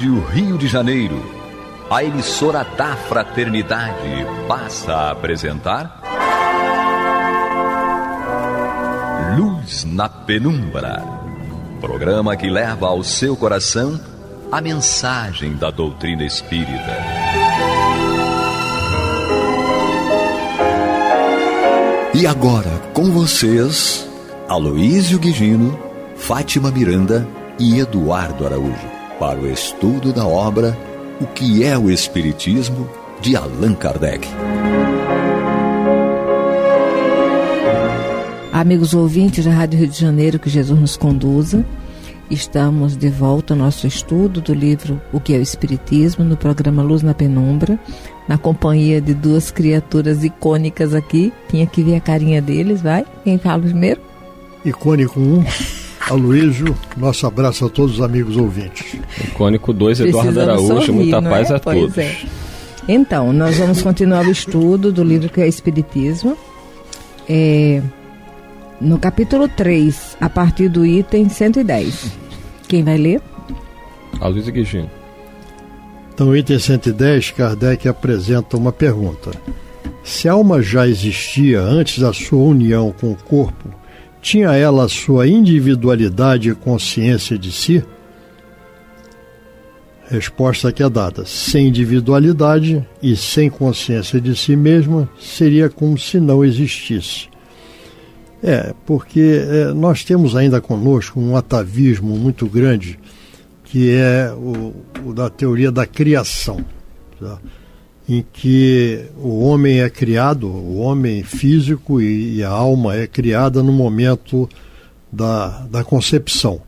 Rádio Rio de Janeiro, a emissora da Fraternidade, passa a apresentar Luz na Penumbra, programa que leva ao seu coração a mensagem da doutrina espírita. E agora, com vocês, Aloísio Guigino, Fátima Miranda e Eduardo Araújo, para o estudo da obra O que é o Espiritismo, de Allan Kardec. Amigos ouvintes da Rádio Rio de Janeiro, que Jesus nos conduza, estamos de volta ao nosso estudo do livro O que é o Espiritismo, no programa Luz na Penumbra, na companhia de duas criaturas icônicas aqui. Tinha que ver a carinha deles, vai? Quem fala primeiro? Icônico 1, Aloísio. Nosso abraço a todos os amigos ouvintes. Icônico 2, Eduardo Araújo. Muita paz a todos. É. Então, nós vamos continuar o estudo do livro que é o Espiritismo. No capítulo 3, a partir do item 110. Quem vai ler? Aloísio Guigino. Então, no item 110, Kardec apresenta uma pergunta. Se a alma já existia antes da sua união com o corpo, tinha ela a sua individualidade e consciência de si? Resposta que é dada: sem individualidade e sem consciência de si mesma, seria como se não existisse. Porque nós temos ainda conosco um atavismo muito grande, que é o da teoria da criação, tá? Em que o homem é criado, o homem físico e a alma é criada no momento da concepção.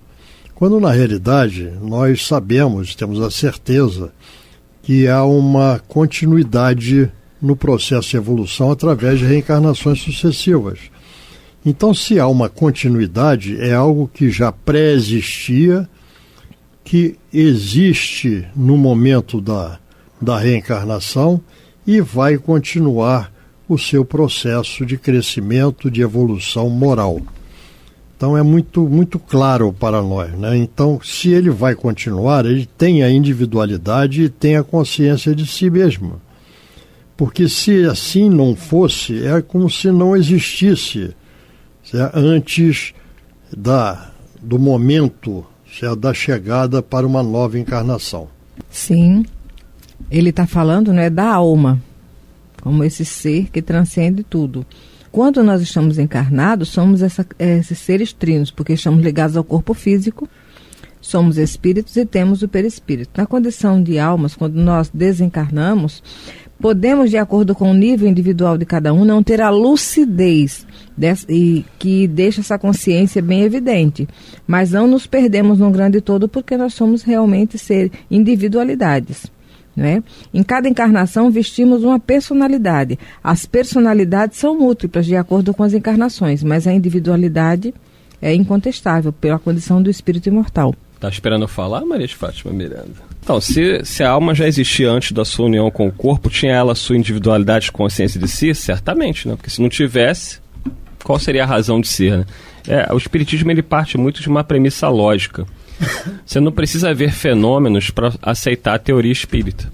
Quando na realidade nós sabemos, temos a certeza que há uma continuidade no processo de evolução através de reencarnações sucessivas. Então, se há uma continuidade, é algo que já pré-existia, que existe no momento da reencarnação e vai continuar o seu processo de crescimento, de evolução moral. Então é muito, muito claro para nós, né? Então, se ele vai continuar, ele tem a individualidade e tem a consciência de si mesmo. Porque se assim não fosse, é como se não existisse, antes do momento da chegada para uma nova encarnação. Sim, ele está falando, né, da alma, como esse ser que transcende tudo. Quando nós estamos encarnados, somos esses seres trinos, porque estamos ligados ao corpo físico, somos espíritos e temos o perispírito. Na condição de almas, quando nós desencarnamos, podemos, de acordo com o nível individual de cada um, não ter a lucidez e que deixa essa consciência bem evidente. Mas não nos perdemos num grande todo, porque nós somos realmente individualidades, né? Em cada encarnação vestimos uma personalidade. As personalidades são múltiplas de acordo com as encarnações, mas a individualidade é incontestável pela condição do espírito imortal. Tá esperando eu falar, Maria de Fátima Miranda? Então, se a alma já existia antes da sua união com o corpo, tinha ela a sua individualidade e consciência de si? Certamente, né? Porque se não tivesse, qual seria a razão de ser, né? O espiritismo, ele parte muito de uma premissa lógica. Você não precisa ver fenômenos para aceitar a teoria espírita,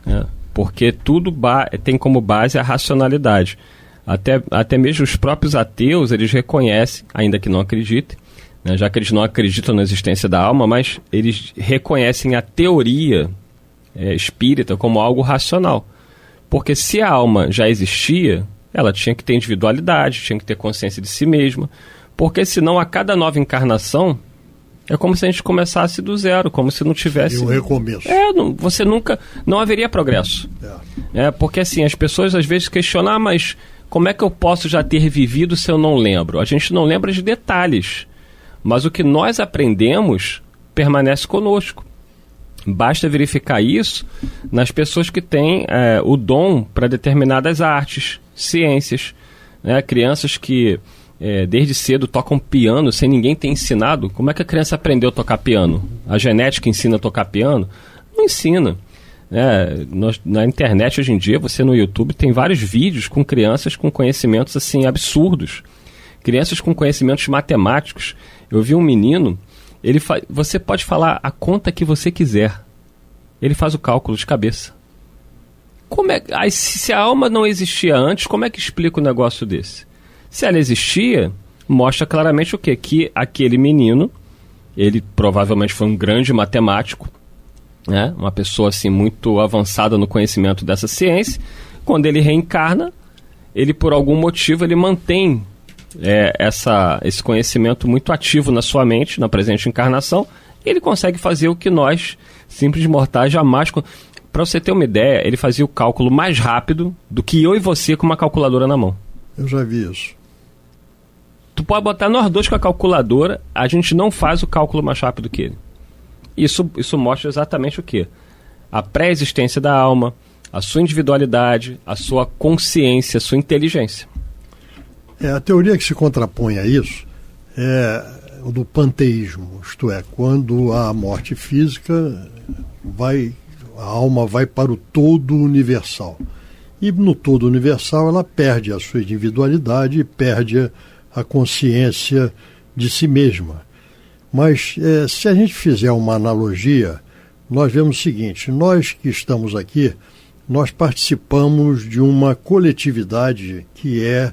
né? Porque tudo tem como base a racionalidade. Até mesmo os próprios ateus, eles reconhecem, ainda que não acreditem, né, já que eles não acreditam na existência da alma, mas eles reconhecem a teoria espírita como algo racional. Porque se a alma já existia, ela tinha que ter individualidade, tinha que ter consciência de si mesma, porque senão a cada nova encarnação é como se a gente começasse do zero, como se não tivesse... E um recomeço. Você nunca... Não haveria progresso. Porque assim, as pessoas às vezes questionam, mas como é que eu posso já ter vivido se eu não lembro? A gente não lembra de detalhes, mas o que nós aprendemos permanece conosco. Basta verificar isso nas pessoas que têm o dom para determinadas artes, ciências, né? Crianças que desde cedo tocam piano sem ninguém ter ensinado. Como é que a criança aprendeu a tocar piano? A genética ensina a tocar piano? Não ensina. Na internet hoje em dia, você no YouTube tem vários vídeos com crianças com conhecimentos assim absurdos. Crianças com conhecimentos matemáticos. Eu vi um menino, você pode falar a conta que você quiser. ele faz o cálculo de cabeça. Aí, se a alma não existia antes, como é que explica um negócio desse? Se ela existia, mostra claramente o quê? Que aquele menino, ele provavelmente foi um grande matemático, né? Uma pessoa assim, muito avançada no conhecimento dessa ciência. Quando ele reencarna, ele por algum motivo ele mantém esse conhecimento muito ativo na sua mente, na presente encarnação, e ele consegue fazer o que nós, simples mortais, jamais... Para você ter uma ideia, ele fazia o cálculo mais rápido do que eu e você com uma calculadora na mão. Eu já vi isso. Tu pode botar nós dois com a calculadora, a gente não faz o cálculo mais rápido que ele. Isso mostra exatamente o quê? A pré-existência da alma, a sua individualidade, a sua consciência, a sua inteligência. A teoria que se contrapõe a isso é o do panteísmo, isto é, quando a morte física a alma vai para o todo universal. E no todo universal ela perde a sua individualidade e perde a consciência de si mesma. Mas se a gente fizer uma analogia, nós vemos o seguinte: nós que estamos aqui, nós participamos de uma coletividade que é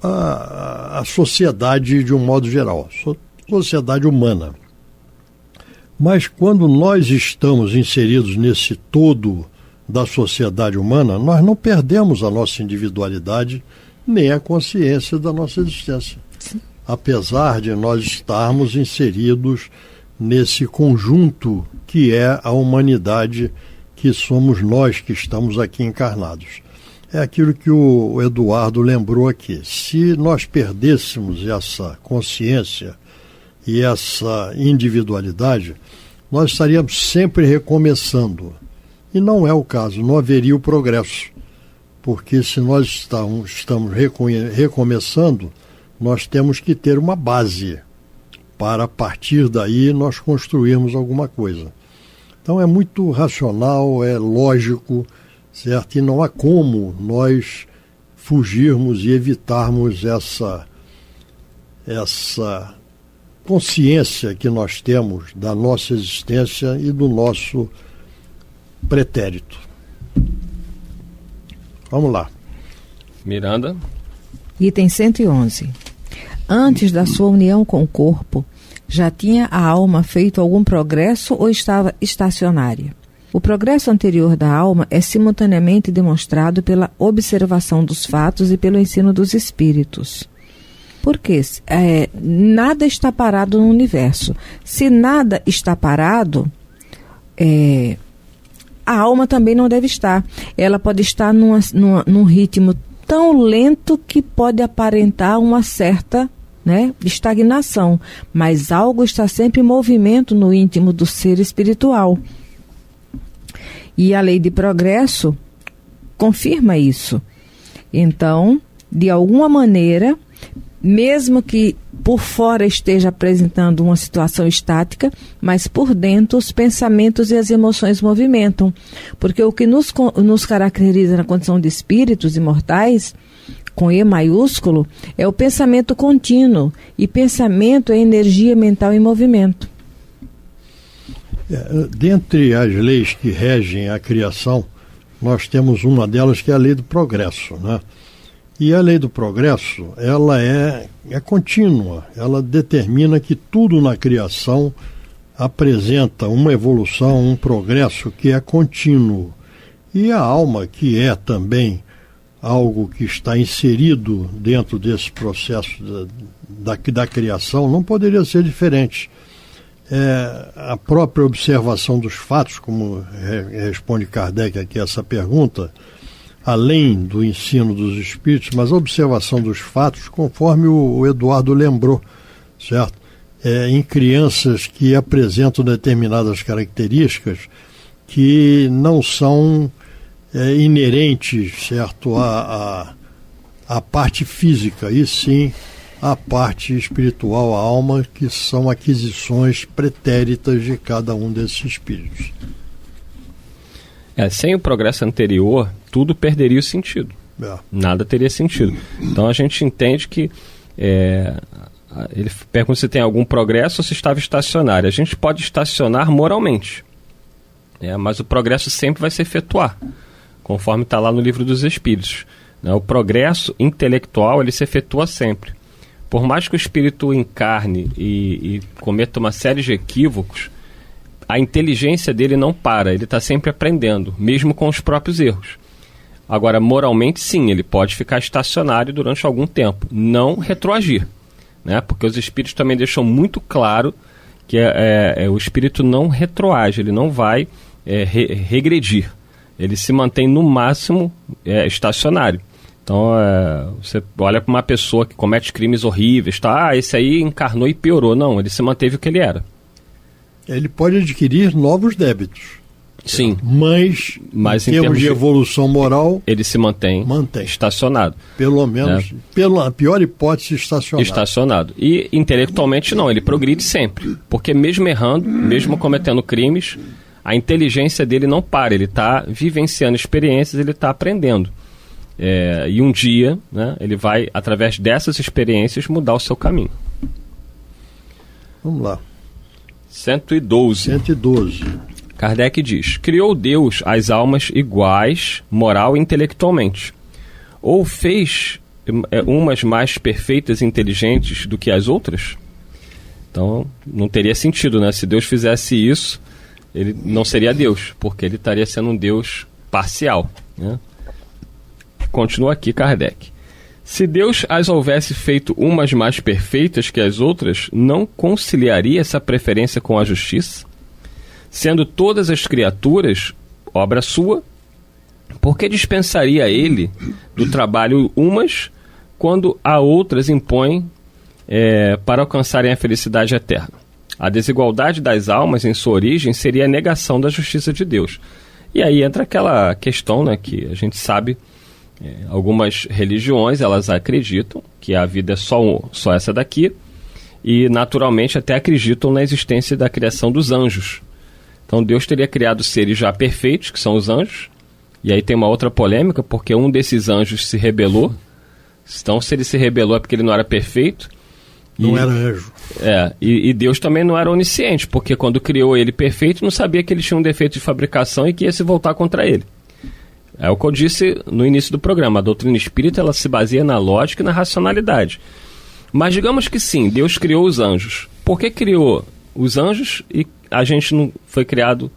a sociedade de um modo geral, sociedade humana. Mas quando nós estamos inseridos nesse todo da sociedade humana, nós não perdemos a nossa individualidade nem a consciência da nossa existência. Sim. Apesar de nós estarmos inseridos nesse conjunto que é a humanidade, que somos nós que estamos aqui encarnados. É aquilo que o Eduardo lembrou aqui. Se nós perdêssemos essa consciência e essa individualidade, nós estaríamos sempre recomeçando. E não é o caso, não haveria o progresso. Porque se nós estamos recomeçando, nós temos que ter uma base para, a partir daí, nós construirmos alguma coisa. Então é muito racional, é lógico, certo? E não há como nós fugirmos e evitarmos essa consciência que nós temos da nossa existência e do nosso pretérito. Vamos lá. Miranda. Item 111. Antes da sua união com o corpo, já tinha a alma feito algum progresso ou estava estacionária? O progresso anterior da alma é simultaneamente demonstrado pela observação dos fatos e pelo ensino dos espíritos. Porque nada está parado no universo. Se nada está parado, a alma também não deve estar. Ela pode estar num ritmo tão lento que pode aparentar uma certa estagnação, mas algo está sempre em movimento no íntimo do ser espiritual. E a lei de progresso confirma isso. Então, de alguma maneira, mesmo que por fora esteja apresentando uma situação estática, mas por dentro os pensamentos e as emoções movimentam. Porque o que nos caracteriza na condição de espíritos imortais, com E maiúsculo, é o pensamento contínuo. E pensamento é energia mental em movimento. Dentre as leis que regem a criação, nós temos uma delas que é a lei do progresso, né? E a lei do progresso, ela é contínua, ela determina que tudo na criação apresenta uma evolução, um progresso que é contínuo. E a alma, que é também algo que está inserido dentro desse processo da criação, não poderia ser diferente. A própria observação dos fatos, como responde Kardec aqui essa pergunta, além do ensino dos espíritos, mas a observação dos fatos, conforme o Eduardo lembrou, certo? Em crianças que apresentam determinadas características que não são inerentes, certo, à parte física, e sim à parte espiritual, a alma, que são aquisições pretéritas de cada um desses espíritos. Sem o progresso anterior, tudo perderia o sentido. Nada teria sentido. Então a gente entende que ele pergunta se tem algum progresso ou se estava estacionário. A gente pode estacionar moralmente. Mas o progresso sempre vai se efetuar, conforme está lá no Livro dos Espíritos. O progresso intelectual ele se efetua sempre. Por mais que o espírito encarne e cometa uma série de equívocos, a inteligência dele não para, ele está sempre aprendendo, mesmo com os próprios erros. Agora, moralmente, sim, ele pode ficar estacionário durante algum tempo, não retroagir, porque os espíritos também deixam muito claro que o espírito não retroage, ele não vai regredir, ele se mantém no máximo estacionário. Então, você olha para uma pessoa que comete crimes horríveis, esse aí encarnou e piorou. Não, ele se manteve o que ele era. Ele pode adquirir novos débitos. Sim. Mas em termos de evolução moral, ele se mantém estacionado. Pelo menos, pela pior hipótese, estacionado. E intelectualmente não, ele progride sempre. Porque mesmo errando, mesmo cometendo crimes, a inteligência dele não para. Ele está vivenciando experiências, ele está aprendendo. E um dia, ele vai, através dessas experiências, mudar o seu caminho. Vamos lá. 112. Kardec diz: criou Deus as almas iguais, moral e intelectualmente? Ou fez umas mais perfeitas e inteligentes do que as outras? Então, não teria sentido, Se Deus fizesse isso, ele não seria Deus, porque ele estaria sendo um Deus parcial, Continua aqui Kardec. Se Deus as houvesse feito umas mais perfeitas que as outras, não conciliaria essa preferência com a justiça? Sendo todas as criaturas obra sua, por que dispensaria ele do trabalho umas, quando a outras impõe para alcançarem a felicidade eterna? A desigualdade das almas em sua origem seria a negação da justiça de Deus. E aí entra aquela questão, que a gente sabe. Algumas religiões, elas acreditam que a vida é só essa daqui, e naturalmente até acreditam na existência da criação dos anjos. Então Deus teria criado seres já perfeitos, que são os anjos, e aí tem uma outra polêmica, porque um desses anjos se rebelou. Então, se ele se rebelou é porque ele não era perfeito. Não era anjo. E Deus também não era onisciente, porque quando criou ele perfeito, não sabia que ele tinha um defeito de fabricação e que ia se voltar contra ele. É o que eu disse no início do programa. A doutrina espírita ela se baseia na lógica e na racionalidade. Mas digamos que sim, Deus criou os anjos. Por que criou os anjos e a gente não foi criado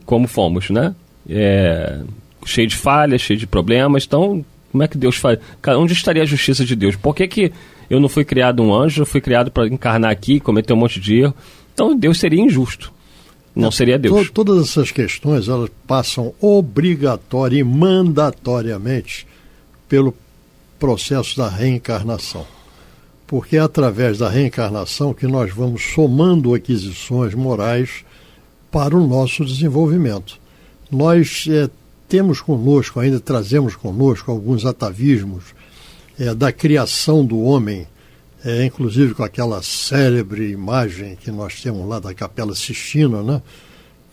como fomos, cheio de falhas, cheio de problemas. Então, como é que Deus faz? Onde estaria a justiça de Deus? Por que eu não fui criado um anjo, eu fui criado para encarnar aqui e cometer um monte de erro? Então, Deus seria injusto. Não seria Deus. Todas essas questões, elas passam obrigatória e mandatoriamente pelo processo da reencarnação. Porque é através da reencarnação que nós vamos somando aquisições morais para o nosso desenvolvimento. Nós temos conosco, ainda trazemos conosco alguns atavismos da criação do homem, inclusive com aquela célebre imagem que nós temos lá da Capela Sistina,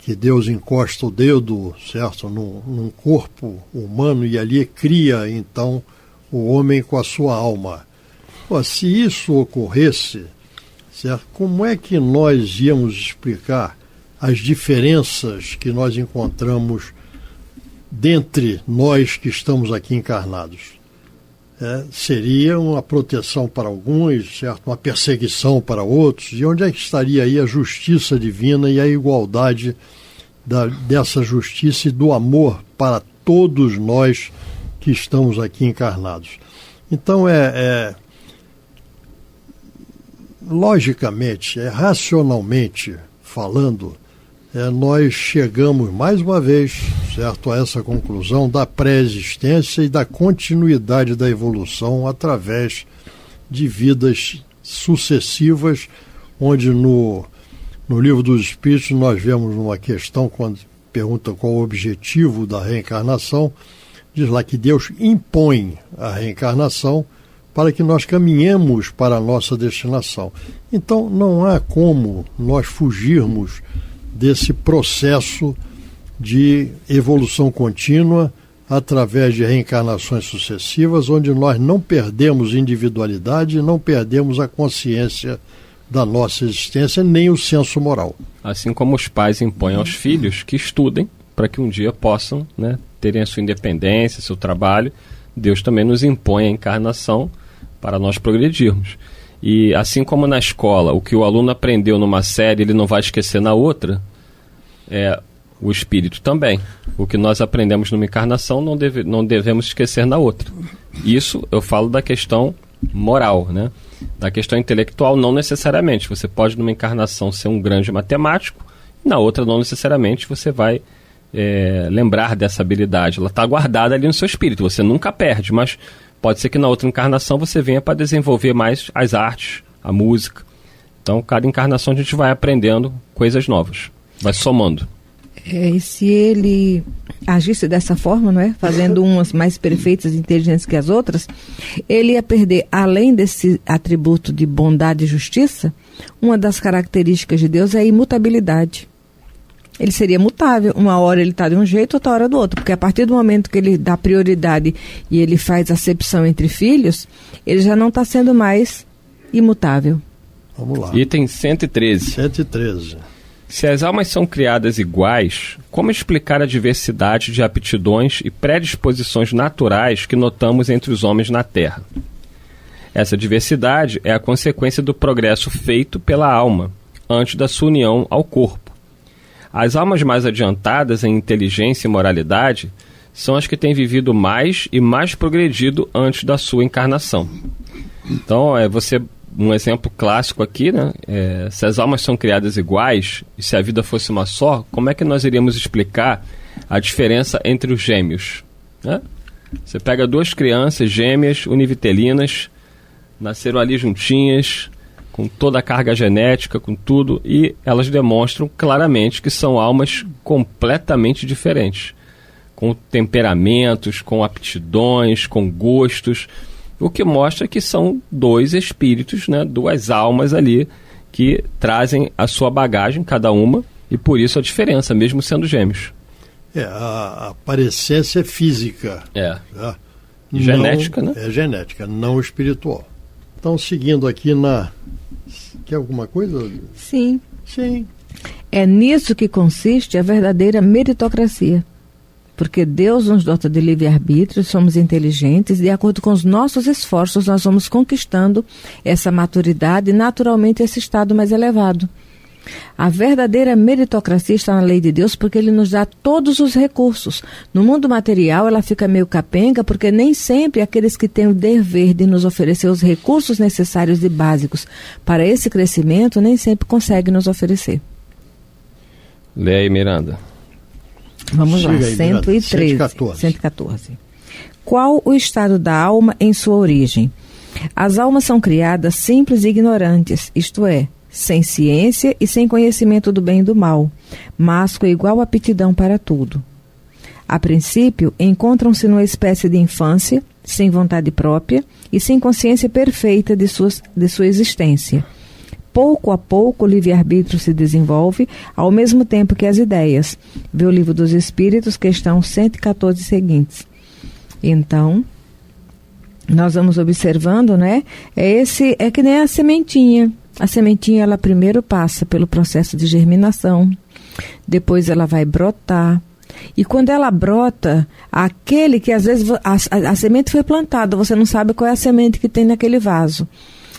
que Deus encosta o dedo, certo, num corpo humano e ali cria, então, o homem com a sua alma. Se isso ocorresse, certo, como é que nós íamos explicar as diferenças que nós encontramos dentre nós que estamos aqui encarnados? Seria uma proteção para alguns, certo? Uma perseguição para outros. E onde é que estaria aí a justiça divina e a igualdade dessa justiça e do amor para todos nós que estamos aqui encarnados? Então, logicamente, racionalmente falando, nós chegamos mais uma vez, certo, a essa conclusão da pré-existência e da continuidade da evolução através de vidas sucessivas, onde no Livro dos Espíritos nós vemos uma questão, quando pergunta qual o objetivo da reencarnação, diz lá que Deus impõe a reencarnação para que nós caminhemos para a nossa destinação. Então não há como nós fugirmos desse processo de evolução contínua através de reencarnações sucessivas, onde nós não perdemos individualidade, não perdemos a consciência da nossa existência, nem o senso moral. Assim como os pais impõem aos filhos que estudem para que um dia possam, né, terem a sua independência, seu trabalho, Deus também nos impõe a encarnação para nós progredirmos. E assim como na escola, o que o aluno aprendeu numa série, ele não vai esquecer na outra, o espírito também. O que nós aprendemos numa encarnação não devemos esquecer na outra. Isso eu falo da questão moral, né? Da questão intelectual, não necessariamente. Você pode numa encarnação ser um grande matemático, e na outra não necessariamente você vai lembrar dessa habilidade. Ela está guardada ali no seu espírito, você nunca perde, mas pode ser que na outra encarnação você venha para desenvolver mais as artes, a música. Então, cada encarnação a gente vai aprendendo coisas novas, vai somando. E se ele agisse dessa forma, não é? Fazendo umas mais perfeitas e inteligentes que as outras, ele ia perder, além desse atributo de bondade e justiça, uma das características de Deus é a imutabilidade. Ele seria mutável. Uma hora ele está de um jeito, outra hora do outro. Porque a partir do momento que ele dá prioridade e ele faz acepção entre filhos, ele já não está sendo mais imutável. Vamos lá. Item 113. 113. Se as almas são criadas iguais, como explicar a diversidade de aptidões e predisposições naturais que notamos entre os homens na Terra? Essa diversidade é a consequência do progresso feito pela alma, antes da sua união ao corpo. As almas mais adiantadas em inteligência e moralidade são as que têm vivido mais e mais progredido antes da sua encarnação. Então, um exemplo clássico aqui, né? Se as almas são criadas iguais e se a vida fosse uma só, como é que nós iríamos explicar a diferença entre os gêmeos? Né? Você pega duas crianças gêmeas, univitelinas, nasceram ali juntinhas, com toda a carga genética, com tudo, e elas demonstram claramente que são almas completamente diferentes, com temperamentos, com aptidões, com gostos, o que mostra que são dois espíritos, né, duas almas ali, que trazem a sua bagagem, cada uma, e por isso a diferença, mesmo sendo gêmeos. A parecência é física. Tá? E genética, né? É genética, não espiritual. Então, seguindo aqui Quer alguma coisa? Sim. Sim. É nisso que consiste a verdadeira meritocracia. Porque Deus nos dota de livre-arbítrio, somos inteligentes, e de acordo com os nossos esforços nós vamos conquistando essa maturidade e naturalmente esse estado mais elevado. A verdadeira meritocracia está na lei de Deus porque Ele nos dá todos os recursos. No mundo material ela fica meio capenga porque nem sempre aqueles que têm o dever de nos oferecer os recursos necessários e básicos para esse crescimento nem sempre conseguem nos oferecer. Lê aí, Miranda. Vamos lá, aí, 113. 114. Qual o estado da alma em sua origem? As almas são criadas simples e ignorantes, isto é, sem ciência e sem conhecimento do bem e do mal, mas com igual aptidão para tudo. A princípio, encontram-se numa espécie de infância, sem vontade própria e sem consciência perfeita de sua existência. Pouco a pouco o livre-arbítrio se desenvolve, ao mesmo tempo que as ideias. Vê o Livro dos Espíritos, questão 114 seguintes. Então, nós vamos observando, né? É que nem a sementinha. A sementinha, ela primeiro passa pelo processo de germinação, depois ela vai brotar. E quando ela brota, aquele que às vezes a semente foi plantada, você não sabe qual é a semente que tem naquele vaso.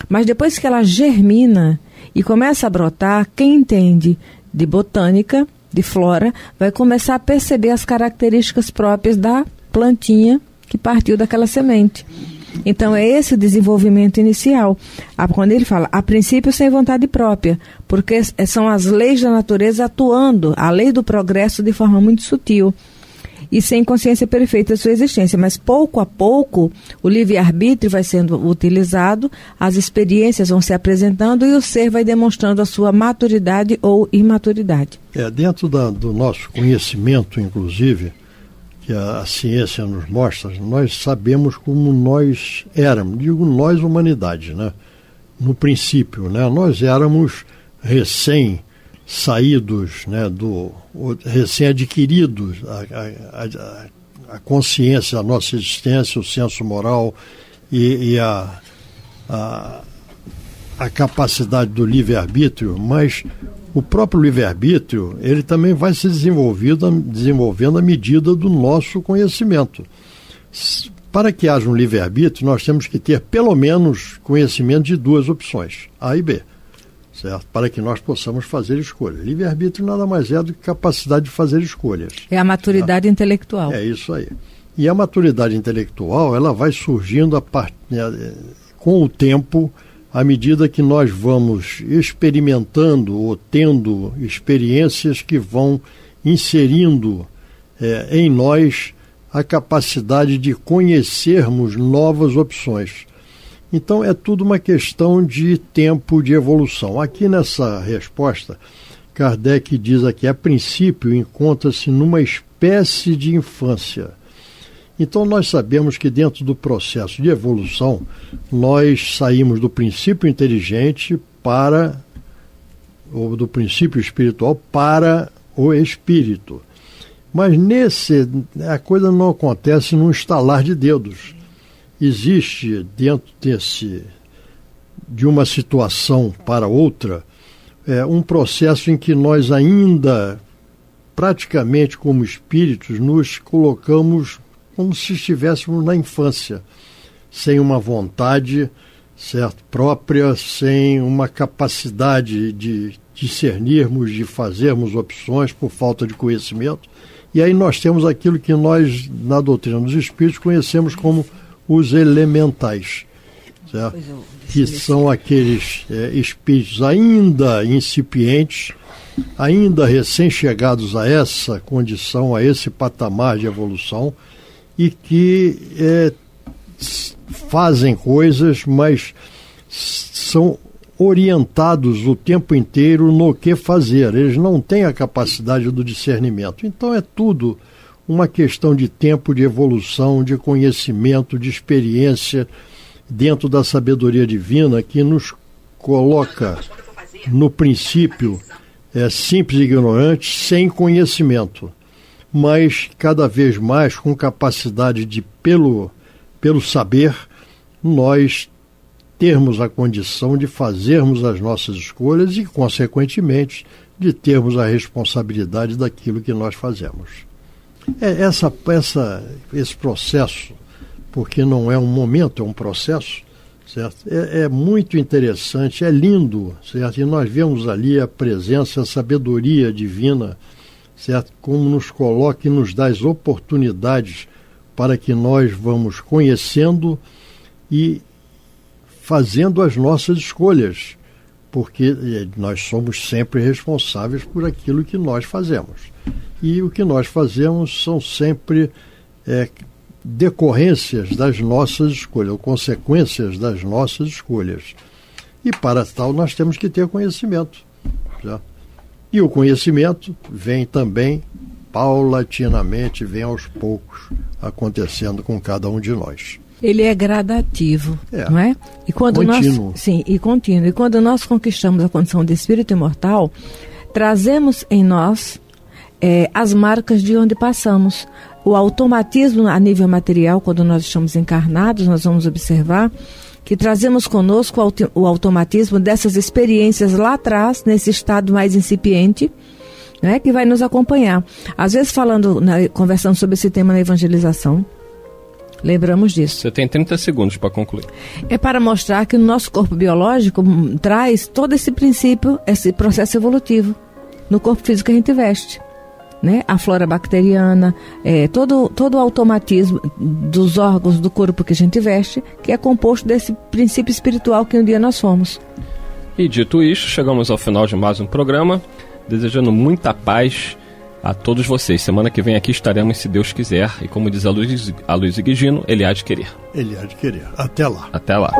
Mas depois que ela germina e começa a brotar, quem entende de botânica, de flora, vai começar a perceber as características próprias da plantinha que partiu daquela semente. Então é esse o desenvolvimento inicial. Quando ele fala, a princípio sem vontade própria, porque são as leis da natureza atuando, a lei do progresso de forma muito sutil e sem consciência perfeita da sua existência. Mas pouco a pouco o livre-arbítrio vai sendo utilizado, as experiências vão se apresentando e o ser vai demonstrando a sua maturidade ou imaturidade. Dentro do nosso conhecimento, inclusive, que a ciência nos mostra, nós sabemos como nós éramos, digo nós, humanidade, né? No princípio, né? Nós éramos recém-saídos, né? Recém-adquiridos, a consciência da nossa existência, o senso moral e a capacidade do livre-arbítrio, mas o próprio livre-arbítrio, ele também vai se desenvolvendo à medida do nosso conhecimento. Para que haja um livre-arbítrio, nós temos que ter pelo menos conhecimento de duas opções, A e B, certo? Para que nós possamos fazer escolhas. Livre-arbítrio nada mais é do que capacidade de fazer escolhas. É a maturidade intelectual. É isso aí. E a maturidade intelectual, ela vai surgindo com o tempo, à medida que nós vamos experimentando ou tendo experiências que vão inserindo em nós a capacidade de conhecermos novas opções. Então é tudo uma questão de tempo de evolução. Aqui nessa resposta, Kardec diz aqui, a princípio encontra-se numa espécie de infância. Então nós sabemos que dentro do processo de evolução, nós saímos do princípio inteligente ou do princípio espiritual para o espírito. Mas a coisa não acontece num estalar de dedos. Existe dentro de uma situação para outra, um processo em que nós ainda, praticamente como espíritos, nos colocamos como se estivéssemos na infância, sem uma vontade, certo, própria, sem uma capacidade de discernirmos, de fazermos opções por falta de conhecimento. E aí nós temos aquilo que nós, na doutrina dos espíritos, conhecemos como os elementais, certo? Que são aqueles espíritos ainda incipientes, ainda recém-chegados a essa condição, a esse patamar de evolução, e que fazem coisas, mas são orientados o tempo inteiro no que fazer. Eles não têm a capacidade do discernimento. Então é tudo uma questão de tempo, de evolução, de conhecimento, de experiência dentro da sabedoria divina que nos coloca no princípio simples e ignorante, sem conhecimento, mas cada vez mais com capacidade de, pelo saber, nós termos a condição de fazermos as nossas escolhas e, consequentemente, de termos a responsabilidade daquilo que nós fazemos. Esse processo, porque não é um momento, é um processo, certo? É muito interessante, é lindo, certo? E nós vemos ali a presença, a sabedoria divina, certo? Como nos coloca e nos dá as oportunidades para que nós vamos conhecendo e fazendo as nossas escolhas, porque nós somos sempre responsáveis por aquilo que nós fazemos. E o que nós fazemos são sempre decorrências das nossas escolhas, ou consequências das nossas escolhas. E para tal nós temos que ter conhecimento. Já. E o conhecimento vem também paulatinamente, vem aos poucos acontecendo com cada um de nós. Ele é gradativo, não é? E quando contínuo. Contínuo. E quando nós conquistamos a condição de espírito imortal, trazemos em nós as marcas de onde passamos. O automatismo a nível material, quando nós estamos encarnados, nós vamos observar que trazemos conosco o automatismo dessas experiências lá atrás, nesse estado mais incipiente, né, que vai nos acompanhar. Às vezes conversando sobre esse tema na evangelização, lembramos disso. Você tem 30 segundos para concluir. É para mostrar que o nosso corpo biológico traz todo esse princípio, esse processo evolutivo no corpo físico que a gente veste, né? A flora bacteriana, todo o automatismo dos órgãos do corpo que a gente veste, que é composto desse princípio espiritual que um dia nós fomos. E dito isto, chegamos ao final de mais um programa, desejando muita paz a todos vocês. Semana que vem aqui estaremos, se Deus quiser, e como diz a Luiz Guigino, Ele há de querer. Ele há de querer. Até lá. Até lá.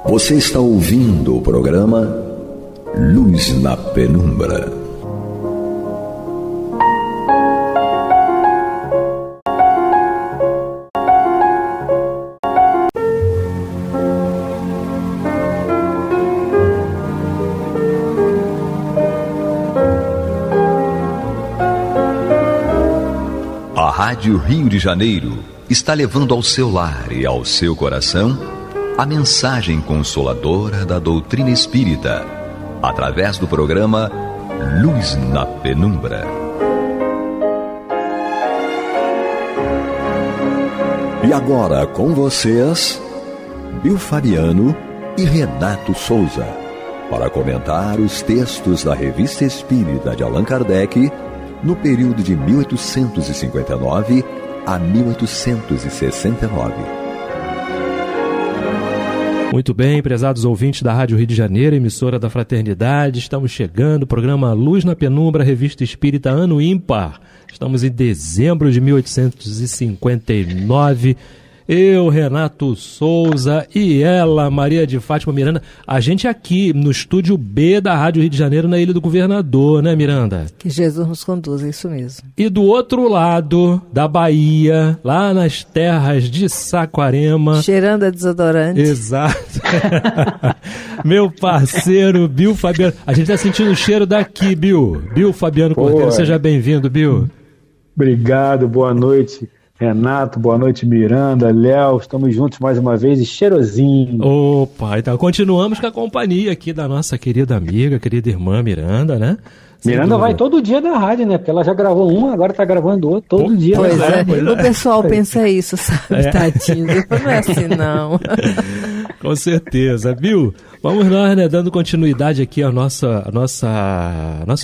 Você está ouvindo o programa Luz na Penumbra. A Rádio Rio de Janeiro está levando ao seu lar e ao seu coração a mensagem consoladora da doutrina espírita, através do programa Luz na Penumbra. E agora com vocês, Bill Fabiano e Renato Souza, para comentar os textos da Revista Espírita de Allan Kardec no período de 1859 a 1869. Muito bem, prezados ouvintes da Rádio Rio de Janeiro, emissora da Fraternidade, estamos chegando, programa Luz na Penumbra, Revista Espírita Ano Ímpar. Estamos em dezembro de 1859. Eu, Renato Souza, e ela, Maria de Fátima Miranda. A gente aqui no estúdio B da Rádio Rio de Janeiro, na Ilha do Governador, né, Miranda? Que Jesus nos conduza, é isso mesmo. E do outro lado da Bahia, lá nas terras de Saquarema. Cheirando a desodorante. Exato. Meu parceiro, Bill Fabiano. A gente tá sentindo o cheiro daqui, Bill. Bill Fabiano Cordeiro, seja bem-vindo, Bill. Obrigado, boa noite. Renato, boa noite, Miranda, Léo, estamos juntos mais uma vez e cheirosinho. Opa, então continuamos com a companhia aqui da nossa querida amiga, querida irmã Miranda, né? Miranda vai todo dia na rádio, né? Porque ela já gravou uma, agora tá gravando outra, todo dia. Pois é. O pessoal pensa isso, sabe, tadinho. Não é assim, não. Com certeza. Bill, vamos nós, né, dando continuidade aqui ao nosso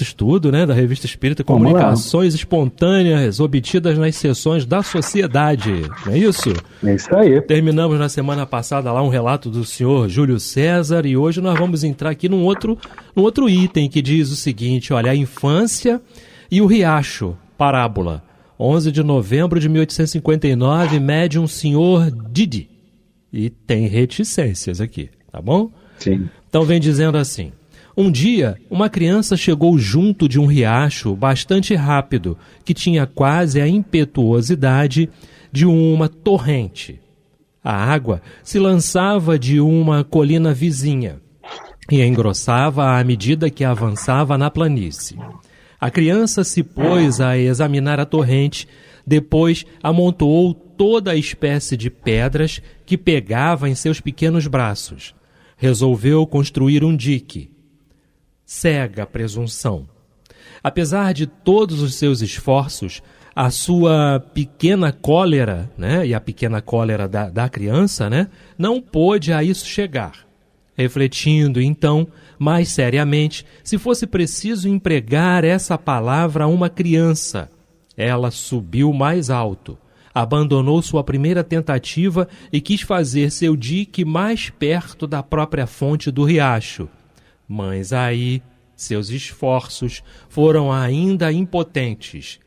estudo, né, da Revista Espírita, Comunicações Espontâneas obtidas nas sessões da sociedade, não é isso? É isso aí. Terminamos na semana passada lá um relato do senhor Júlio César e hoje nós vamos entrar aqui num outro item que diz o seguinte, olha, a infância e o riacho, parábola, 11 de novembro de 1859, médium senhor Didi. E tem reticências aqui, tá bom? Sim. Então vem dizendo assim, um dia uma criança chegou junto de um riacho bastante rápido, que tinha quase a impetuosidade de uma torrente. A água se lançava de uma colina vizinha e engrossava à medida que avançava na planície. A criança se pôs a examinar a torrente, depois amontoou toda a espécie de pedras que pegava em seus pequenos braços. Resolveu construir um dique. Cega presunção. Apesar de todos os seus esforços, a sua pequena cólera, né, e a pequena cólera da criança, né, não pôde a isso chegar. Refletindo, então, mais seriamente, se fosse preciso empregar essa palavra a uma criança, ela subiu mais alto, abandonou sua primeira tentativa e quis fazer seu dique mais perto da própria fonte do riacho. Mas aí, seus esforços foram ainda impotentes.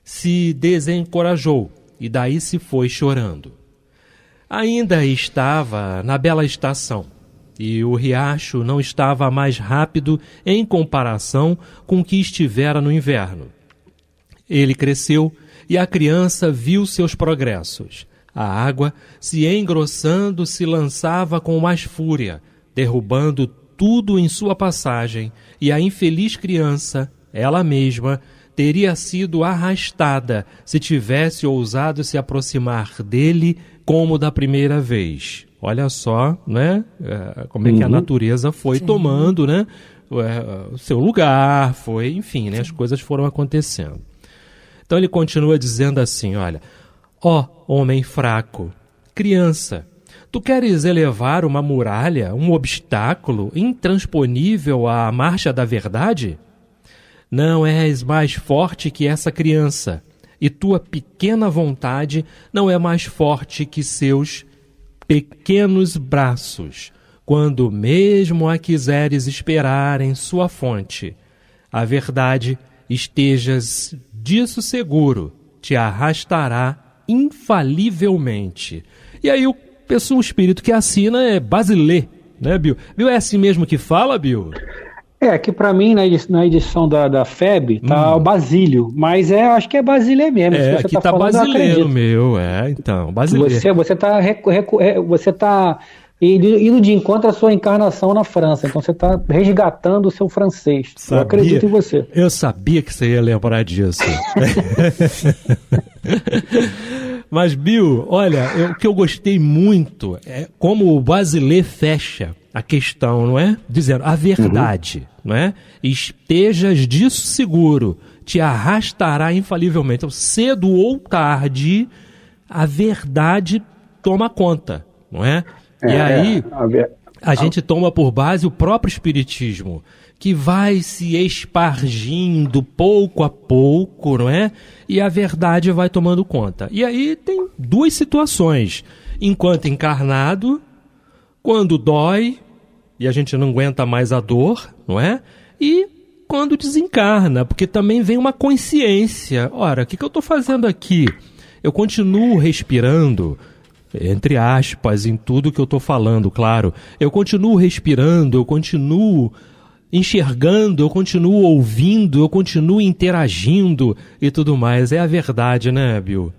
Se desencorajou e daí se foi chorando. Ainda estava na bela estação e o riacho não estava mais rápido em comparação com o que estivera no inverno. Ele cresceu e a criança viu seus progressos. A água, se engrossando, se lançava com mais fúria, derrubando tudo em sua passagem, e a infeliz criança, ela mesma, teria sido arrastada se tivesse ousado se aproximar dele como da primeira vez. Olha só, né? Como é que a natureza foi tomando, né, o seu lugar, enfim, né, as coisas foram acontecendo. Então ele continua dizendo assim, olha, ó homem fraco, criança, tu queres elevar uma muralha, um obstáculo intransponível à marcha da verdade? Não és mais forte que essa criança, e tua pequena vontade não é mais forte que seus pequenos braços, quando mesmo a quiseres esperar em sua fonte. A verdade, estejas disso seguro, te arrastará infalivelmente. E aí o espírito que assina é Basilê, né, Bill? Bill, é assim mesmo que fala, Bill? Aqui para mim, na edição da FEB, tá o Basílio, mas acho que é Basilê mesmo. Aqui tá Basilê no meu, então, Basilê. Você tá indo de encontro à sua encarnação na França, então você tá resgatando o seu francês. Eu acredito em você. Eu sabia que você ia lembrar disso. Mas, Bill, olha, o que eu gostei muito é como o Basilê fecha a questão, não é? Dizendo a verdade, não é? Estejas disso seguro, te arrastará infalivelmente. Então, cedo ou tarde, a verdade toma conta, não é? E aí, a gente toma por base o próprio Espiritismo, que vai se espargindo pouco a pouco, não é? E a verdade vai tomando conta. E aí tem duas situações. Enquanto encarnado, quando dói, e a gente não aguenta mais a dor, não é? E quando desencarna, porque também vem uma consciência. Ora, o que eu estou fazendo aqui? Eu continuo respirando, entre aspas, em tudo que eu estou falando, claro. Eu continuo respirando, eu continuo enxergando, eu continuo ouvindo, eu continuo interagindo e tudo mais. É a verdade, né, Bill?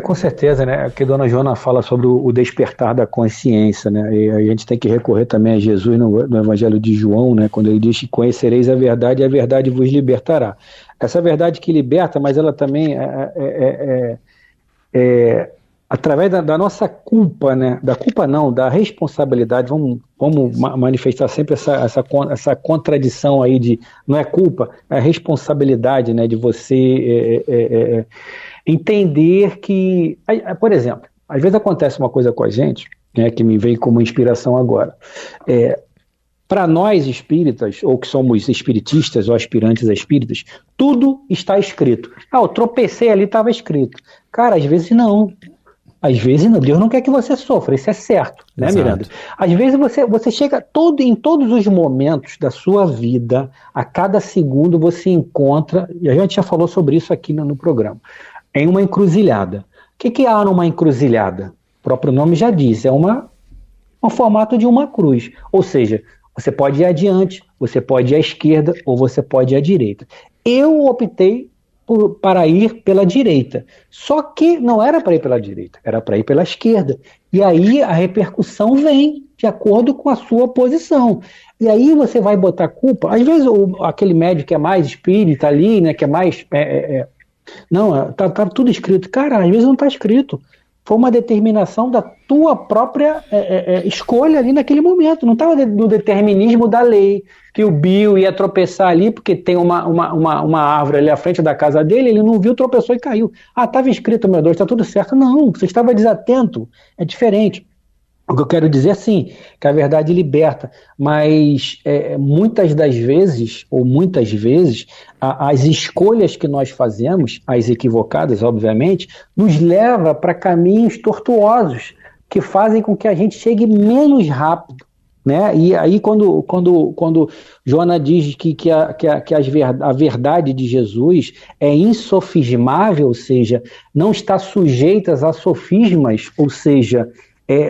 Com certeza, né? Aqui a dona Joana fala sobre o despertar da consciência, né? E a gente tem que recorrer também a Jesus no Evangelho de João, né? Quando ele diz que conhecereis a verdade e a verdade vos libertará. Essa verdade que liberta, mas ela também através da nossa culpa, né? Da culpa não, da responsabilidade. Vamos manifestar sempre essa contradição aí de não é culpa, é responsabilidade, né? De você entender que, por exemplo, às vezes acontece uma coisa com a gente, né? Que me veio como inspiração agora. Para nós espíritas, ou que somos espiritistas ou aspirantes a espíritas, tudo está escrito. Eu tropecei ali, estava escrito. Cara, às vezes não. Às vezes não, Deus não quer que você sofra, isso é certo, né, Exato. Miranda? Às vezes você chega em todos os momentos da sua vida, a cada segundo você encontra, e a gente já falou sobre isso aqui no programa, em uma encruzilhada. O que há numa encruzilhada? O próprio nome já diz, é um formato de uma cruz, ou seja, você pode ir adiante, você pode ir à esquerda ou você pode ir à direita. Eu optei para ir pela direita. Só que não era para ir pela direita, era para ir pela esquerda. E aí a repercussão vem de acordo com a sua posição. E aí você vai botar culpa. Às vezes aquele médico que é mais espírita ali, né, que é mais... Não, tá tudo escrito. Cara, às vezes não está escrito. Foi uma determinação da tua própria escolha ali naquele momento. Não estava no determinismo da lei, que o Bill ia tropeçar ali porque tem uma árvore ali à frente da casa dele, ele não viu, tropeçou e caiu. Estava escrito, meu Deus, está tudo certo. Não, você estava desatento. É diferente. O que eu quero dizer, sim, que a verdade liberta, mas muitas vezes, as escolhas que nós fazemos, as equivocadas, obviamente, nos leva para caminhos tortuosos, que fazem com que a gente chegue menos rápido, né? E aí quando Joana diz que a verdade de Jesus é insofismável, ou seja, não está sujeita a sofismas, ou seja,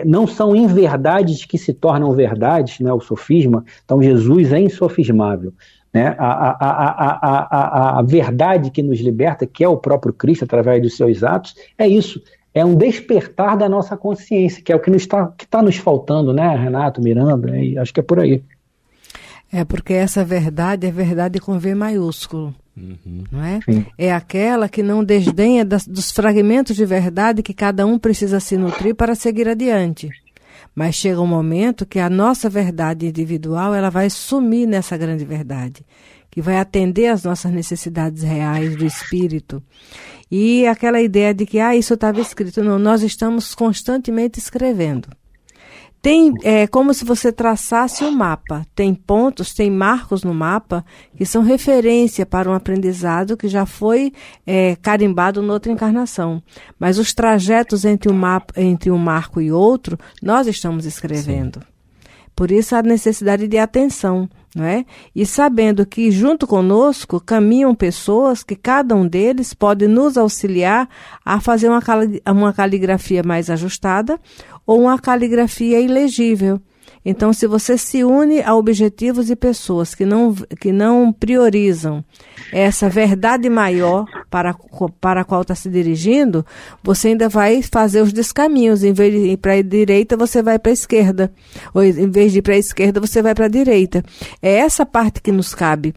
não são inverdades que se tornam verdades, né, o sofisma. Então Jesus é insofismável, né? A verdade que nos liberta, que é o próprio Cristo através dos seus atos, é isso, é um despertar da nossa consciência, que é o que está nos faltando, né, Renato, Miranda, e acho que é por aí. Porque essa verdade é verdade com V maiúsculo. Não é? Sim. É aquela que não desdenha dos fragmentos de verdade que cada um precisa se nutrir para seguir adiante. Mas chega um momento que a nossa verdade individual ela vai sumir nessa grande verdade, que vai atender às nossas necessidades reais do espírito. E aquela ideia de que isso estava escrito. Não, nós estamos constantemente escrevendo. É como se você traçasse um mapa. Tem pontos, tem marcos no mapa que são referência para um aprendizado que já foi carimbado noutra encarnação. Mas os trajetos entre um marco e outro, nós estamos escrevendo. Sim. Por isso a necessidade de atenção, não é? E sabendo que junto conosco caminham pessoas que cada um deles pode nos auxiliar a fazer uma caligrafia mais ajustada ou uma caligrafia ilegível. Então, se você se une a objetivos e pessoas que não priorizam essa verdade maior para a qual está se dirigindo, você ainda vai fazer os descaminhos. Em vez de ir para a direita, você vai para a esquerda. Ou em vez de ir para a esquerda, você vai para a direita. É essa parte que nos cabe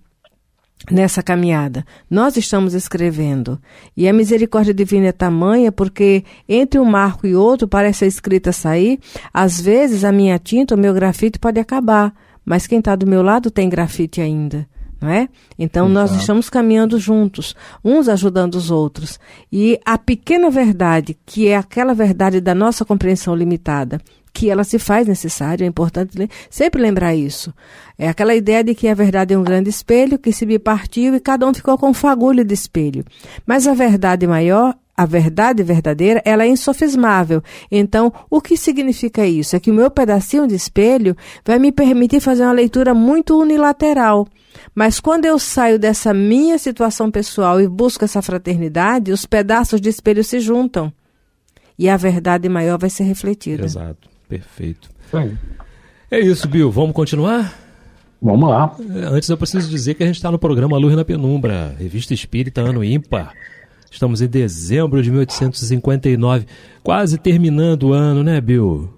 nessa caminhada. Nós estamos escrevendo. E a misericórdia divina é tamanha porque entre um marco e outro, parece a escrita sair, às vezes a minha tinta, o meu grafite pode acabar, mas quem está do meu lado tem grafite ainda. Não é? Então, nós estamos caminhando juntos, uns ajudando os outros. E a pequena verdade, que é aquela verdade da nossa compreensão limitada, que ela se faz necessária, é importante sempre lembrar isso. É aquela ideia de que a verdade é um grande espelho que se bipartiu e cada um ficou com um fagulho de espelho. Mas a verdade maior, a verdade verdadeira, ela é insofismável. Então, o que significa isso? É que o meu pedacinho de espelho vai me permitir fazer uma leitura muito unilateral. Mas quando eu saio dessa minha situação pessoal e busco essa fraternidade, os pedaços de espelho se juntam. E a verdade maior vai ser refletida. Exato, perfeito. É isso, Bill. Vamos continuar? Vamos lá. Antes eu preciso dizer que a gente está no programa Luz na Penumbra, Revista Espírita Ano Ímpar. Estamos em dezembro de 1859, quase terminando o ano, né, Bill?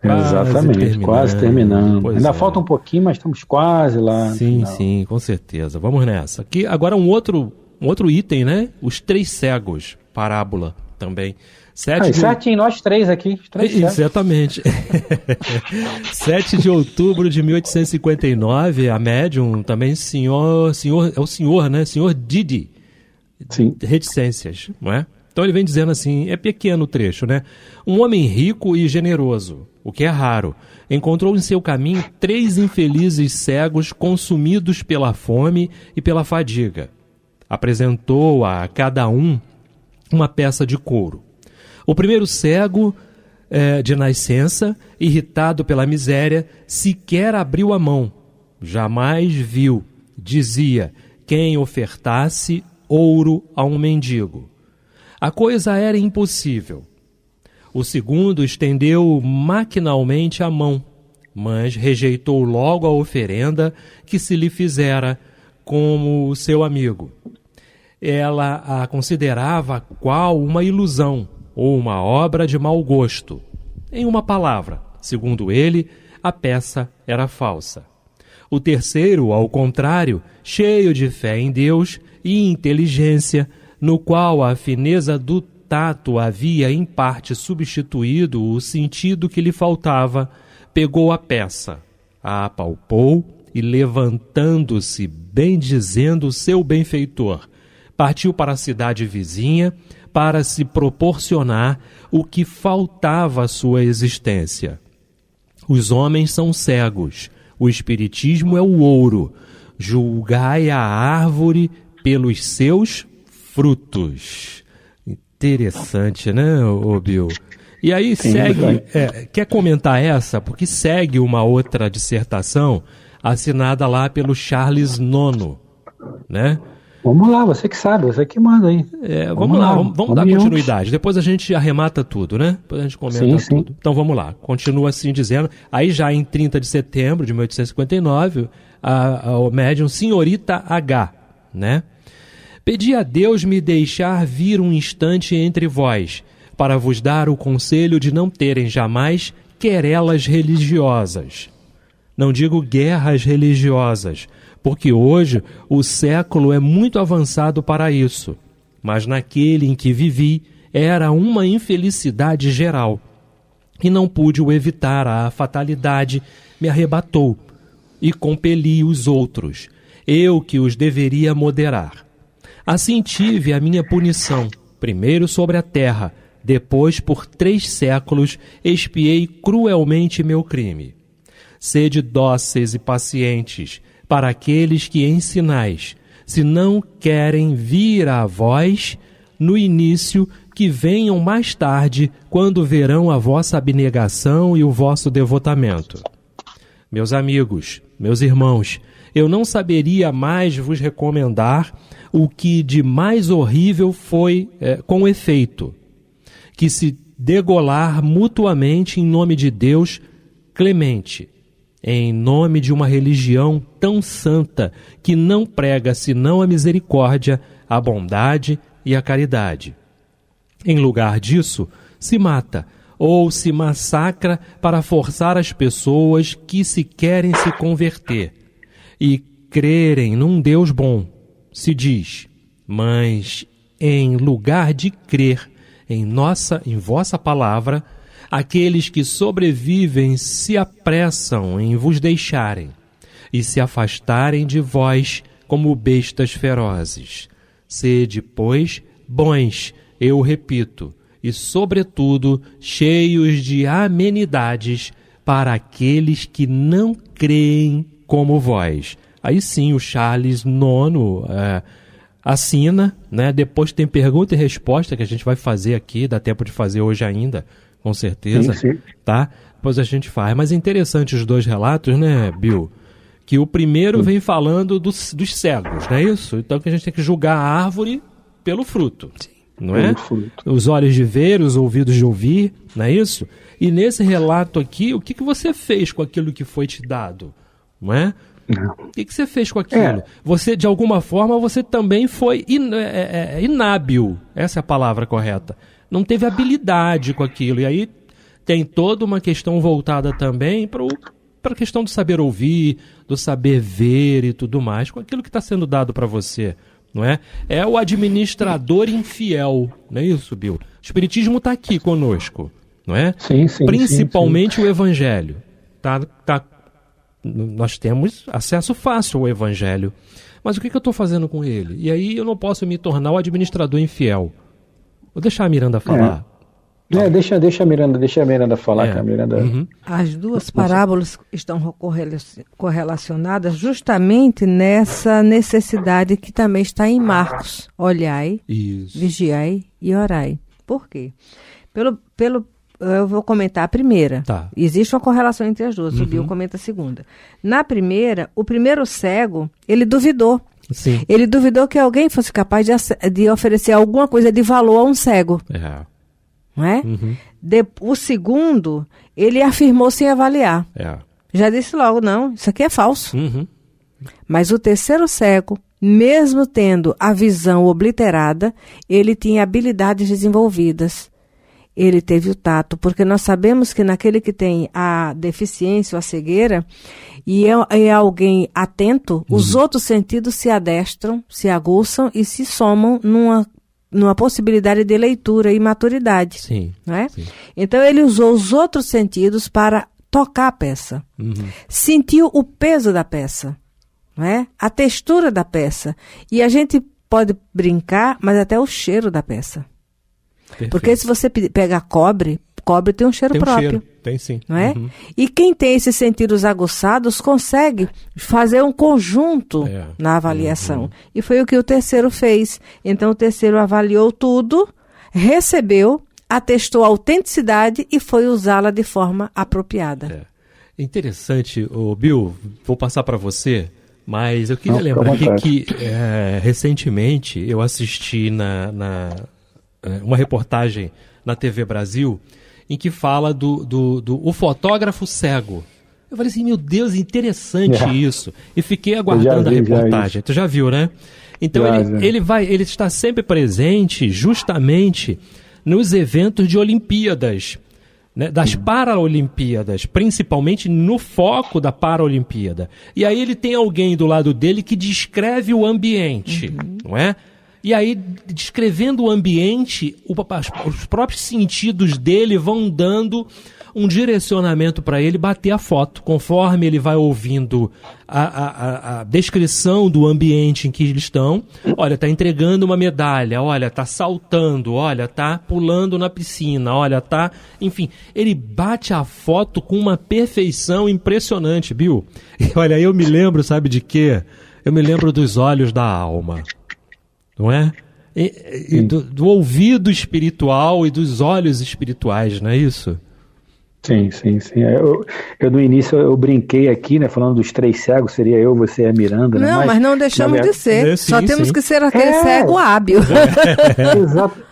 Exatamente, quase terminando. Pois ainda é. falta um pouquinho, mas estamos quase lá. Sim, sim, com certeza. Vamos nessa. Aqui agora um outro item, né? Os 3 cegos, parábola também. Certinho, nós 3 aqui. 3 cegos. Exatamente. 7 de outubro de 1859, a médium também, é o senhor, né? Senhor Didi. Sim. Reticências, não é? Então ele vem dizendo assim, é pequeno o trecho, né? Um homem rico e generoso, o que é raro, encontrou em seu caminho 3 infelizes cegos consumidos pela fome e pela fadiga. Apresentou a cada um uma peça de couro. O primeiro cego, de nascença, irritado pela miséria, sequer abriu a mão. Jamais viu, dizia, quem ofertasse ouro a um mendigo. A coisa era impossível. O segundo estendeu maquinalmente a mão, mas rejeitou logo a oferenda que se lhe fizera como seu amigo. Ela a considerava qual uma ilusão ou uma obra de mau gosto. Em uma palavra, segundo ele, a peça era falsa. O terceiro, ao contrário, cheio de fé em Deus e inteligência, no qual a fineza do tato havia em parte substituído o sentido que lhe faltava, pegou a peça, a apalpou e, levantando-se, bendizendo seu benfeitor, partiu para a cidade vizinha para se proporcionar o que faltava à sua existência. Os homens são cegos, o espiritismo é o ouro, julgai a árvore pelos seus frutos. Interessante, né, Bill? E aí segue, quer comentar essa? Porque segue uma outra dissertação assinada lá pelo Charles IX, né? Vamos lá, você que sabe, você que manda aí. Vamos lá, vamos dar continuidade. Depois a gente arremata tudo, né? Depois a gente comenta tudo. Então vamos lá, continua assim dizendo. Aí já em 30 de setembro de 1859, o médium Senhorita H, né? Pedi a Deus me deixar vir um instante entre vós, para vos dar o conselho de não terem jamais querelas religiosas. Não digo guerras religiosas, porque hoje o século é muito avançado para isso, mas naquele em que vivi era uma infelicidade geral, e não pude o evitar, a fatalidade me arrebatou, e compeli os outros, eu que os deveria moderar. Assim tive a minha punição, primeiro sobre a terra, depois por 3 séculos expiei cruelmente meu crime. Sede dóceis e pacientes para aqueles que ensinais, se não querem vir a vós no início, que venham mais tarde, quando verão a vossa abnegação e o vosso devotamento. Meus amigos, meus irmãos, eu não saberia mais vos recomendar o que de mais horrível foi, com efeito, que se degolar mutuamente em nome de Deus clemente, em nome de uma religião tão santa que não prega senão a misericórdia, a bondade e a caridade. Em lugar disso, se mata ou se massacra para forçar as pessoas que se querem se converter. E crerem num Deus bom, se diz, mas em lugar de crer em vossa palavra, aqueles que sobrevivem se apressam em vos deixarem e se afastarem de vós como bestas ferozes. Sede, pois, bons, eu repito, e sobretudo cheios de amenidades para aqueles que não creem como vós. Aí sim o Charles IX assina, né? Depois tem pergunta e resposta que a gente vai fazer aqui, dá tempo de fazer hoje ainda, com certeza, sim. Tá? Depois a gente faz. Mas é interessante os dois relatos, né, Bill? Que o primeiro vem falando dos cegos, não é isso? Então que a gente tem que julgar a árvore pelo fruto, não é? Os olhos de ver, os ouvidos de ouvir, não é isso? E nesse relato aqui, o que você fez com aquilo que foi te dado, não é? O que você fez com aquilo? Você, de alguma forma, você também foi inábil, essa é a palavra correta. Não teve habilidade com aquilo. E aí tem toda uma questão voltada também para a questão do saber ouvir, do saber ver e tudo mais, com aquilo que está sendo dado para você, não é? É o administrador infiel, não é isso, Bill? O Espiritismo está aqui conosco, não é? Sim, Principalmente o Evangelho. Nós temos acesso fácil ao Evangelho. Mas o que eu estou fazendo com ele? E aí eu não posso me tornar o administrador infiel. Vou deixar a Miranda falar. Deixa a Miranda falar, que a Miranda... As duas parábolas estão correlacionadas justamente nessa necessidade que também está em Marcos. Olhai, vigiai e orai. Por quê? Eu vou comentar a primeira. Tá. Existe uma correlação entre as duas. O Bill comenta a segunda. Na primeira, o primeiro cego, ele duvidou. Sim. Ele duvidou que alguém fosse capaz de oferecer alguma coisa de valor a um cego. Não é? O segundo, ele afirmou sem avaliar. Já disse logo, não, isso aqui é falso. Mas o terceiro cego, mesmo tendo a visão obliterada, ele tinha habilidades desenvolvidas. Ele teve o tato, porque nós sabemos que naquele que tem a deficiência ou a cegueira, e é alguém atento, os outros sentidos se adestram, se aguçam e se somam numa possibilidade de leitura e maturidade. Sim, não é? Sim. Então ele usou os outros sentidos para tocar a peça. Sentiu o peso da peça, não é? A textura da peça. E a gente pode brincar, mas até o cheiro da peça. Perfeito. Porque se você pegar cobre tem um cheiro próprio. Cheiro. Tem sim. Não é? E quem tem esses sentidos aguçados consegue fazer um conjunto na avaliação. E foi o que o terceiro fez. Então o terceiro avaliou tudo, recebeu, atestou a autenticidade e foi usá-la de forma apropriada. Interessante, Bill, vou passar para você, mas eu queria lembrar aqui que recentemente eu assisti uma reportagem na TV Brasil em que fala do fotógrafo cego. Eu falei assim, meu Deus, interessante isso. E fiquei aguardando a reportagem. Tu já viu, né? Então ele está sempre presente justamente nos eventos de Olimpíadas, né, das Paralimpíadas, principalmente no foco da Paralimpíada. E aí ele tem alguém do lado dele que descreve o ambiente, não é? E aí, descrevendo o ambiente, os próprios sentidos dele vão dando um direcionamento para ele bater a foto. Conforme ele vai ouvindo a descrição do ambiente em que eles estão, olha, está entregando uma medalha, olha, está saltando, olha, está pulando na piscina, olha, está... Enfim, ele bate a foto com uma perfeição impressionante, Bill. E olha, eu me lembro, sabe de quê? Eu me lembro dos olhos da alma. Não é? E do ouvido espiritual e dos olhos espirituais, não é isso? Sim. Eu no início eu brinquei aqui, né, falando dos três cegos, seria eu, você e a Miranda. Não, né? Mas não deixamos de ser. Sim, Só temos que ser aquele cego hábil.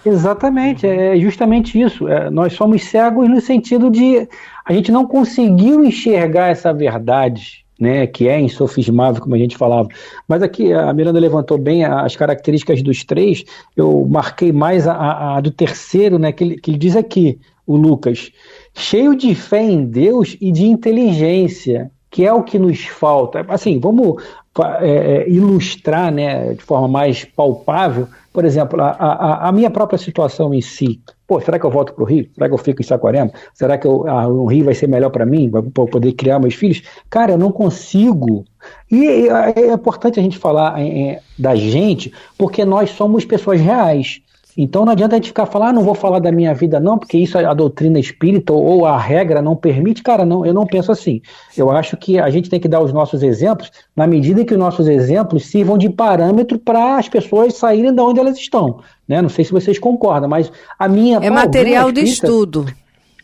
Exatamente, é justamente isso. Nós somos cegos no sentido de a gente não conseguiu enxergar essa verdade, né, que é insofismável, como a gente falava. Mas aqui a Miranda levantou bem as características dos três, eu marquei mais a do terceiro, né, que ele diz aqui, o Lucas, cheio de fé em Deus e de inteligência. que é o que nos falta. Assim, vamos ilustrar, né, de forma mais palpável, por exemplo, a minha própria situação em si. Pô, será que eu volto para o Rio? Será que eu fico em Saquarema? Será que o Rio vai ser melhor para mim? Para poder criar meus filhos? Cara, eu não consigo. E é importante a gente falar da gente, porque nós somos pessoas reais. Então não adianta a gente ficar falando, não vou falar da minha vida não, porque isso a doutrina espírita ou a regra não permite. Cara, não, eu não penso assim. Eu acho que a gente tem que dar os nossos exemplos na medida que os nossos exemplos sirvam de parâmetro para as pessoas saírem de onde elas estão. Né? Não sei se vocês concordam, mas a minha... É material de estudo.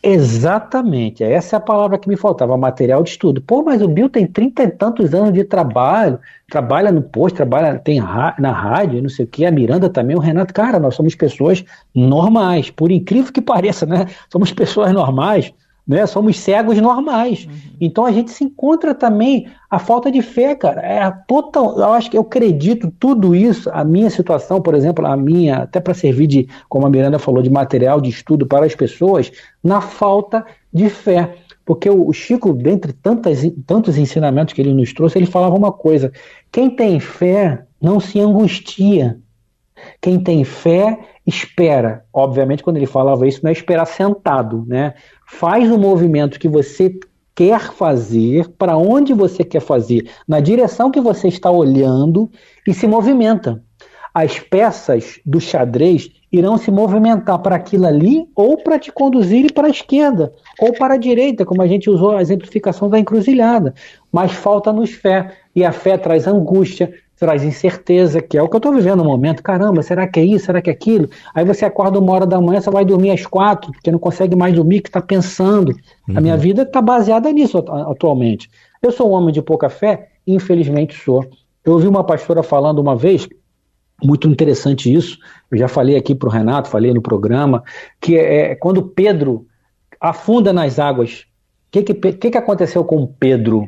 Exatamente, essa é a palavra que me faltava, material de estudo. Pô, mas o Bill tem 30 e tantos anos de trabalho, trabalha no posto, tem na rádio, não sei o que, a Miranda também, o Renato. Cara, nós somos pessoas normais, por incrível que pareça, né? Somos pessoas normais, né? Somos cegos normais. Então a gente se encontra também a falta de fé, cara. Eu acho que eu acredito tudo isso, a minha situação, por exemplo, até para servir de, como a Miranda falou, de material de estudo para as pessoas, na falta de fé. Porque o Chico, dentre tantos ensinamentos que ele nos trouxe, ele falava uma coisa: quem tem fé não se angustia. Quem tem fé espera. Obviamente, quando ele falava isso, não é esperar sentado, né? Faz o movimento que você quer fazer, para onde você quer fazer, na direção que você está olhando, e se movimenta. As peças do xadrez irão se movimentar para aquilo ali, ou para te conduzir para a esquerda, ou para a direita, como a gente usou a exemplificação da encruzilhada. Mas falta-nos fé, e a fé traz angústia, traz incerteza, que é o que eu estou vivendo no momento. Caramba, será que é isso? Será que é aquilo? Aí você acorda 1h da manhã, você vai dormir às 4, porque não consegue mais dormir, que está pensando. A minha vida está baseada nisso atualmente. Eu sou um homem de pouca fé? Infelizmente sou. Eu ouvi uma pastora falando uma vez, muito interessante isso, eu já falei aqui para o Renato, falei no programa, que é quando Pedro afunda nas águas. O que aconteceu com Pedro?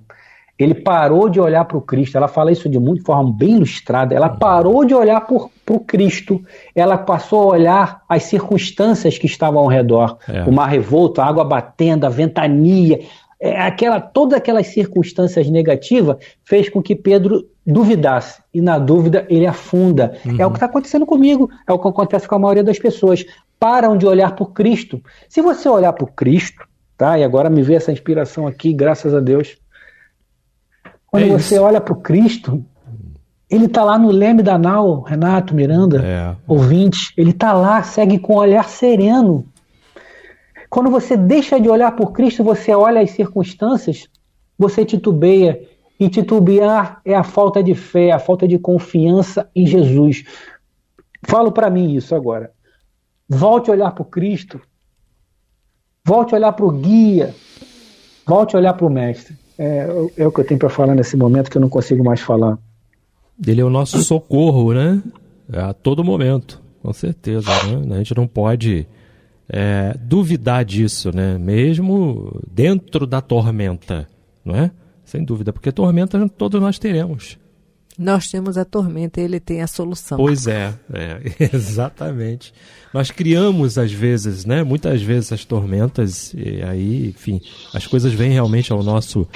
Ele parou de olhar para o Cristo. Ela fala isso de forma bem ilustrada. Ela parou de olhar para o Cristo. Ela passou a olhar as circunstâncias que estavam ao redor. O mar revolto, a água batendo, a ventania. Todas aquelas circunstâncias negativas fez com que Pedro duvidasse. E na dúvida ele afunda. É o que está acontecendo comigo. É o que acontece com a maioria das pessoas. Param de olhar para o Cristo. Se você olhar para o Cristo, tá? E agora me veio essa inspiração aqui, graças a Deus. Quando você olha para o Cristo, ele está lá no leme da nau, Renato, Miranda, ouvintes, ele está lá, segue com um olhar sereno. Quando você deixa de olhar por Cristo, você olha as circunstâncias, você titubeia. E titubear é a falta de fé, a falta de confiança em Jesus. Falo para mim isso agora. Volte a olhar para o Cristo, volte a olhar para o guia, volte a olhar para o Mestre. É o que eu tenho para falar nesse momento, que eu não consigo mais falar. Ele é o nosso socorro, né? A todo momento, com certeza, né? A gente não pode duvidar disso, né? Mesmo dentro da tormenta, não é? Sem dúvida, porque tormenta todos nós teremos. Nós temos a tormenta e ele tem a solução. Pois exatamente. Nós criamos, às vezes, né? Muitas vezes as tormentas, e aí, enfim, as coisas vêm realmente ao nosso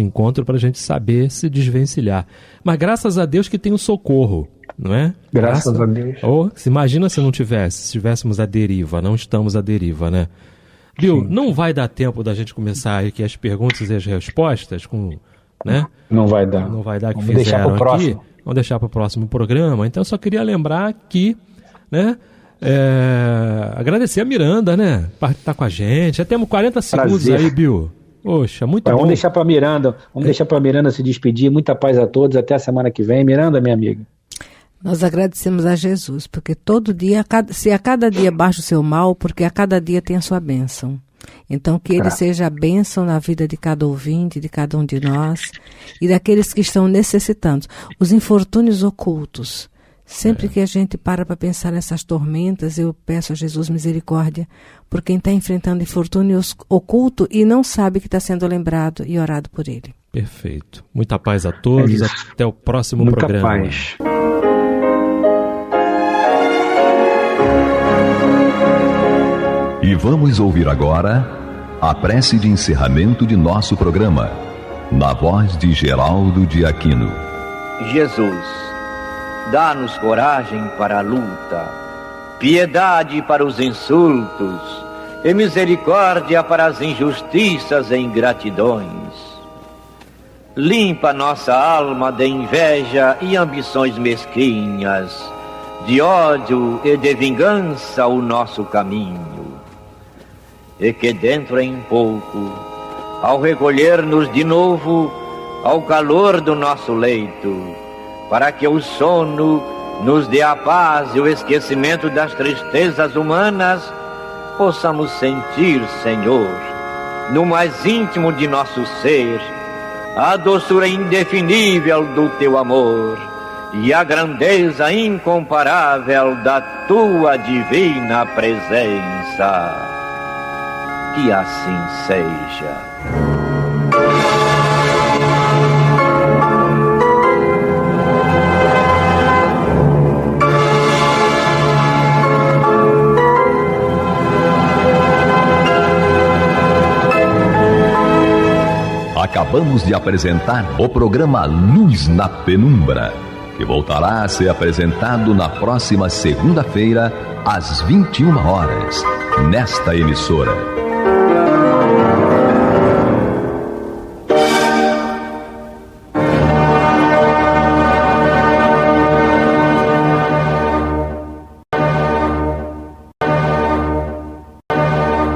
encontro para a gente saber se desvencilhar. Mas graças a Deus que tem o socorro, não é? Graças a Deus. Se imagina se não tivesse, se estivéssemos à deriva, não estamos à deriva, né? Bill, não vai dar tempo da gente começar aqui as perguntas e as respostas né? Não vai dar. Não vai dar que Vamos fizeram deixar pro aqui. próximo. Vamos deixar para o próximo programa. Então, eu só queria lembrar que, né? Agradecer a Miranda, né? Por estar com a gente. Já temos 40 segundos aí, Bill. Poxa, muito bom. Vamos deixar para Miranda. Vamos deixar para Miranda se despedir. Muita paz a todos. Até a semana que vem. Miranda, minha amiga. Nós agradecemos a Jesus, porque todo dia, se a cada dia baixa o seu mal, porque a cada dia tem a sua bênção. Então, que ele seja a bênção na vida de cada ouvinte, de cada um de nós e daqueles que estão necessitando. Os infortúnios ocultos. Sempre que a gente para pensar nessas tormentas, eu peço a Jesus misericórdia por quem está enfrentando infortúnio oculto e não sabe que está sendo lembrado e orado por ele. Perfeito. Muita paz a todos. Até o próximo programa. Muita paz. E vamos ouvir agora a prece de encerramento de nosso programa. na voz de Geraldo de Aquino. Jesus, dá-nos coragem para a luta, piedade para os insultos e misericórdia para as injustiças e ingratidões. Limpa nossa alma de inveja e ambições mesquinhas, de ódio e de vingança o nosso caminho. E que dentro em pouco, ao recolher-nos de novo ao calor do nosso leito, para que o sono nos dê a paz e o esquecimento das tristezas humanas, possamos sentir, Senhor, no mais íntimo de nosso ser, a doçura indefinível do Teu amor e a grandeza incomparável da Tua divina presença. Que assim seja. Acabamos de apresentar o programa Luz na Penumbra, que voltará a ser apresentado na próxima segunda-feira, às 21 horas, nesta emissora.